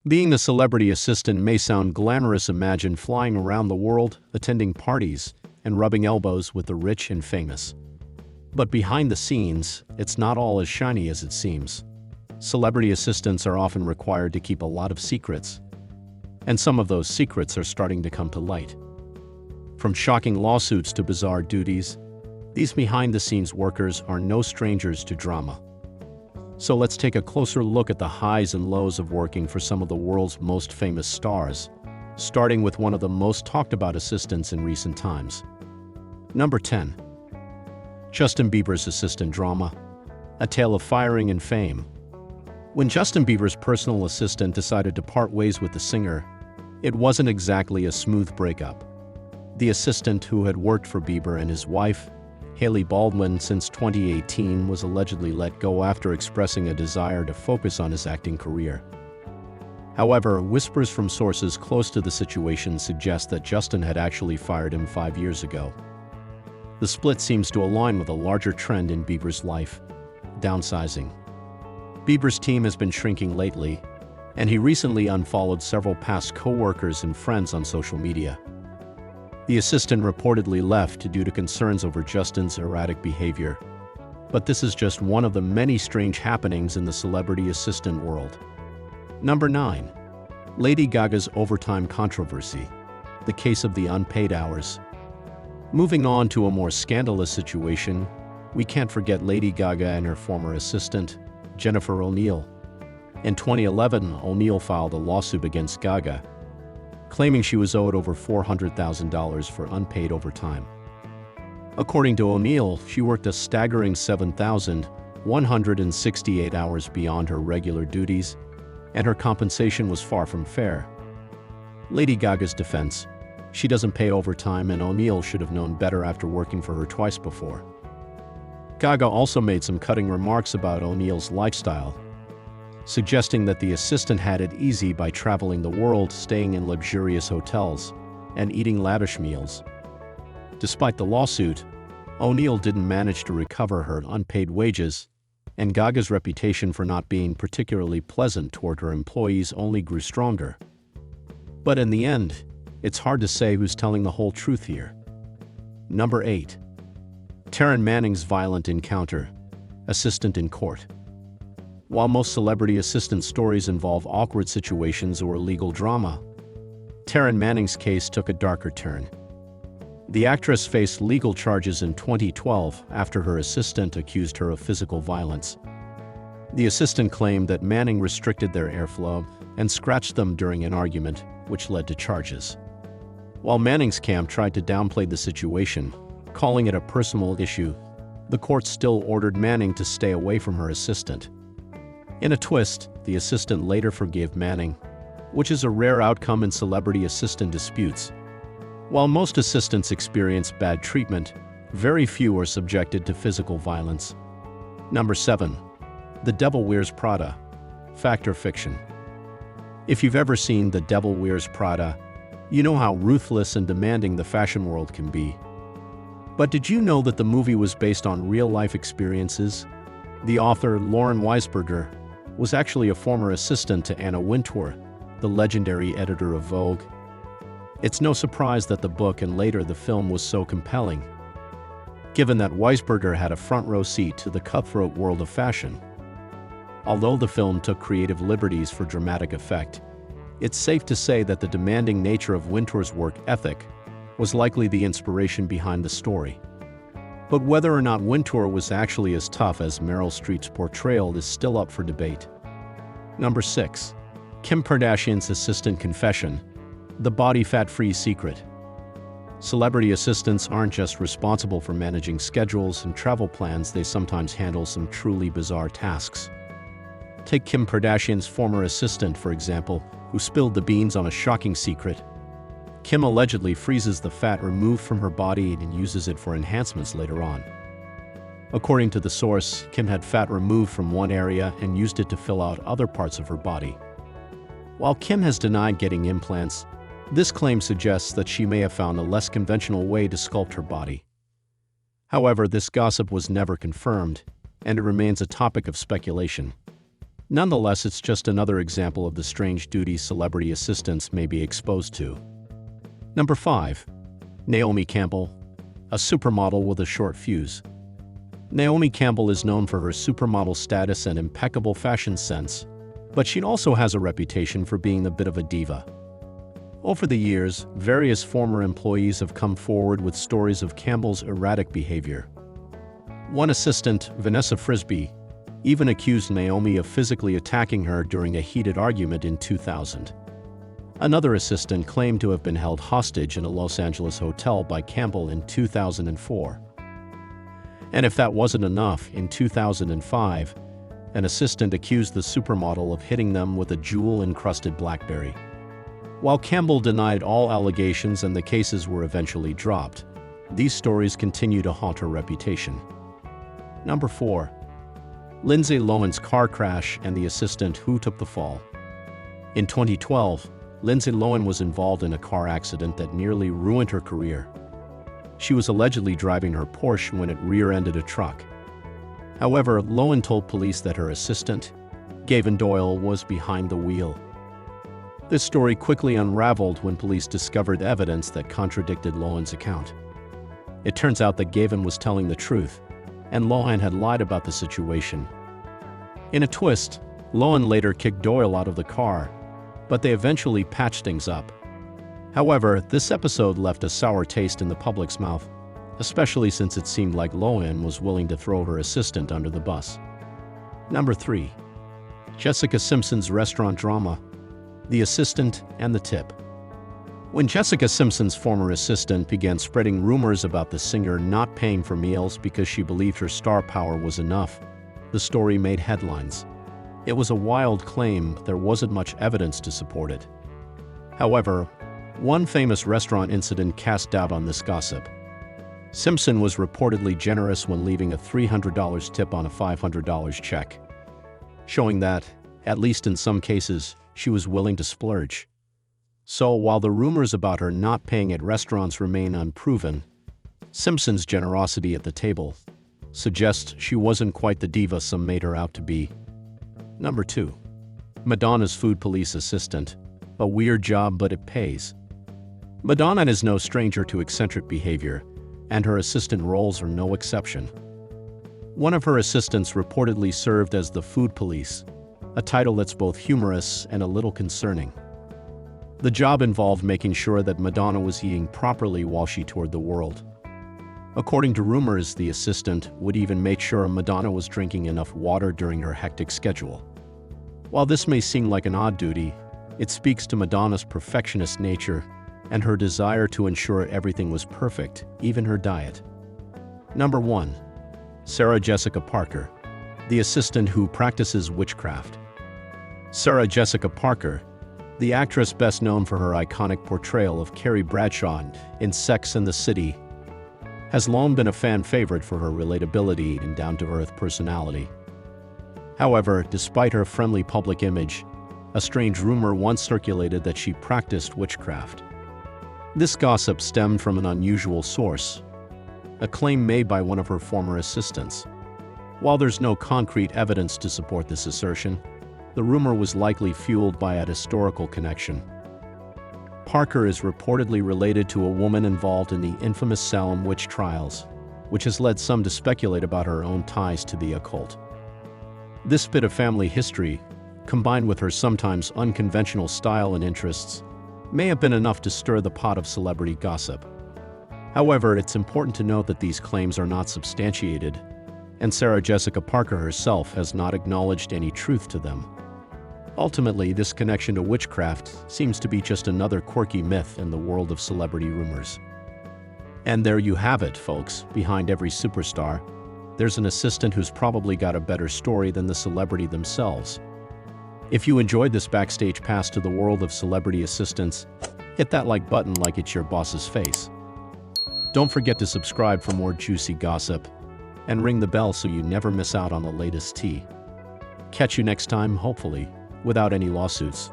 Being a celebrity assistant may sound glamorous. Imagine flying around the world, attending parties, and rubbing elbows with the rich and famous. But behind the scenes, it's not all as shiny as it seems. Celebrity assistants are often required to keep a lot of secrets. And some of those secrets are starting to come to light. From shocking lawsuits to bizarre duties, these behind-the-scenes workers are no strangers to drama. So let's take a closer look at the highs and lows of working for some of the world's most famous stars, starting with one of the most talked-about assistants in recent times. Number 10. Justin Bieber's assistant drama, a tale of firing and fame. When Justin Bieber's personal assistant decided to part ways with the singer, it wasn't exactly a smooth breakup. The assistant, who had worked for Bieber and his wife, Hailey Baldwin, since 2018, was allegedly let go after expressing a desire to focus on his acting career. However, whispers from sources close to the situation suggest that Justin had actually fired him 5 years ago. The split seems to align with a larger trend in Bieber's life: downsizing. Bieber's team has been shrinking lately, and he recently unfollowed several past co-workers and friends on social media. The assistant reportedly left due to concerns over Justin's erratic behavior. But this is just one of the many strange happenings in the celebrity assistant world. Number 9. Lady Gaga's overtime controversy, the case of the unpaid hours. Moving on to a more scandalous situation, we can't forget Lady Gaga and her former assistant, Jennifer O'Neill. In 2011, O'Neill filed a lawsuit against Gaga, claiming she was owed over $400,000 for unpaid overtime. According to O'Neill, she worked a staggering 7,168 hours beyond her regular duties, and her compensation was far from fair. Lady Gaga's defense: she doesn't pay overtime, and O'Neill should have known better after working for her twice before. Gaga also made some cutting remarks about O'Neill's lifestyle, suggesting that the assistant had it easy by traveling the world, staying in luxurious hotels, and eating lavish meals. Despite the lawsuit, O'Neill didn't manage to recover her unpaid wages, and Gaga's reputation for not being particularly pleasant toward her employees only grew stronger. But in the end, it's hard to say who's telling the whole truth here. Number 8. Taran Mannings' violent encounter, assistant in court. While most celebrity assistant stories involve awkward situations or legal drama, Taran Mannings' case took a darker turn. The actress faced legal charges in 2012 after her assistant accused her of physical violence. The assistant claimed that Manning restricted their airflow and scratched them during an argument, which led to charges. While Manning's camp tried to downplay the situation, calling it a personal issue, the court still ordered Manning to stay away from her assistant. In a twist, the assistant later forgave Manning, which is a rare outcome in celebrity assistant disputes. While most assistants experience bad treatment, very few are subjected to physical violence. Number 7. The Devil Wears Prada, fact or fiction. If you've ever seen The Devil Wears Prada, you know how ruthless and demanding the fashion world can be. But did you know that the movie was based on real-life experiences? The author, Lauren Weisberger, was actually a former assistant to Anna Wintour, the legendary editor of Vogue. It's no surprise that the book and later the film was so compelling, given that Weisberger had a front-row seat to the cutthroat world of fashion. Although the film took creative liberties for dramatic effect, it's safe to say that the demanding nature of Wintour's work ethic was likely the inspiration behind the story. But whether or not Wintour was actually as tough as Meryl Streep's portrayal is still up for debate. Number 6. Kim Kardashian's assistant confession, the body fat-free secret. Celebrity assistants aren't just responsible for managing schedules and travel plans, they sometimes handle some truly bizarre tasks. Take Kim Kardashian's former assistant, for example, who spilled the beans on a shocking secret. Kim allegedly freezes the fat removed from her body and uses it for enhancements later on. According to the source, Kim had fat removed from one area and used it to fill out other parts of her body. While Kim has denied getting implants, this claim suggests that she may have found a less conventional way to sculpt her body. However, this gossip was never confirmed, and it remains a topic of speculation. Nonetheless, it's just another example of the strange duties celebrity assistants may be exposed to. Number 5. Naomi Campbell, a supermodel with a short fuse. Naomi Campbell is known for her supermodel status and impeccable fashion sense, but she also has a reputation for being a bit of a diva. Over the years, various former employees have come forward with stories of Campbell's erratic behavior. One assistant, Vanessa Frisbee, even accused Naomi of physically attacking her during a heated argument in 2000. Another assistant claimed to have been held hostage in a Los Angeles hotel by Campbell in 2004. And if that wasn't enough, in 2005, an assistant accused the supermodel of hitting them with a jewel-encrusted BlackBerry. While Campbell denied all allegations and the cases were eventually dropped, these stories continue to haunt her reputation. Number 4. Lindsay Lohan's car crash and the assistant who took the fall. In 2012, Lindsay Lohan was involved in a car accident that nearly ruined her career. She was allegedly driving her Porsche when it rear-ended a truck. However, Lohan told police that her assistant, Gavin Doyle, was behind the wheel. This story quickly unraveled when police discovered evidence that contradicted Lohan's account. It turns out that Gavin was telling the truth, and Lohan had lied about the situation. In a twist, Lohan later kicked Doyle out of the car, but they eventually patched things up. However, this episode left a sour taste in the public's mouth, especially since it seemed like Lohan was willing to throw her assistant under the bus. Number 3. Jessica Simpson's restaurant drama, the assistant and the tip. When Jessica Simpson's former assistant began spreading rumors about the singer not paying for meals because she believed her star power was enough, the story made headlines. It was a wild claim, but there wasn't much evidence to support it. However, one famous restaurant incident cast doubt on this gossip. Simpson was reportedly generous when leaving a $300 tip on a $500 check, showing that, at least in some cases, she was willing to splurge. So, while the rumors about her not paying at restaurants remain unproven, Simpson's generosity at the table suggests she wasn't quite the diva some made her out to be. Number 2. Madonna's food police assistant. A weird job, but it pays. Madonna is no stranger to eccentric behavior, and her assistant roles are no exception. One of her assistants reportedly served as the food police, a title that's both humorous and a little concerning. The job involved making sure that Madonna was eating properly while she toured the world. According to rumors, the assistant would even make sure Madonna was drinking enough water during her hectic schedule. While this may seem like an odd duty, it speaks to Madonna's perfectionist nature and her desire to ensure everything was perfect, even her diet. Number 1. Sarah Jessica Parker, the assistant who practices witchcraft. Sarah Jessica Parker, the actress best known for her iconic portrayal of Carrie Bradshaw in Sex and the City, has long been a fan favorite for her relatability and down-to-earth personality. However, despite her friendly public image, a strange rumor once circulated that she practiced witchcraft. This gossip stemmed from an unusual source, a claim made by one of her former assistants. While there's no concrete evidence to support this assertion, the rumor was likely fueled by a historical connection. Parker is reportedly related to a woman involved in the infamous Salem witch trials, which has led some to speculate about her own ties to the occult. This bit of family history, combined with her sometimes unconventional style and interests, may have been enough to stir the pot of celebrity gossip. However, it's important to note that these claims are not substantiated, and Sarah Jessica Parker herself has not acknowledged any truth to them. Ultimately, this connection to witchcraft seems to be just another quirky myth in the world of celebrity rumors. And there you have it, folks. Behind every superstar, there's an assistant who's probably got a better story than the celebrity themselves. If you enjoyed this backstage pass to the world of celebrity assistants, hit that like button like it's your boss's face. Don't forget to subscribe for more juicy gossip, and ring the bell so you never miss out on the latest tea. Catch you next time, hopefully, without any lawsuits.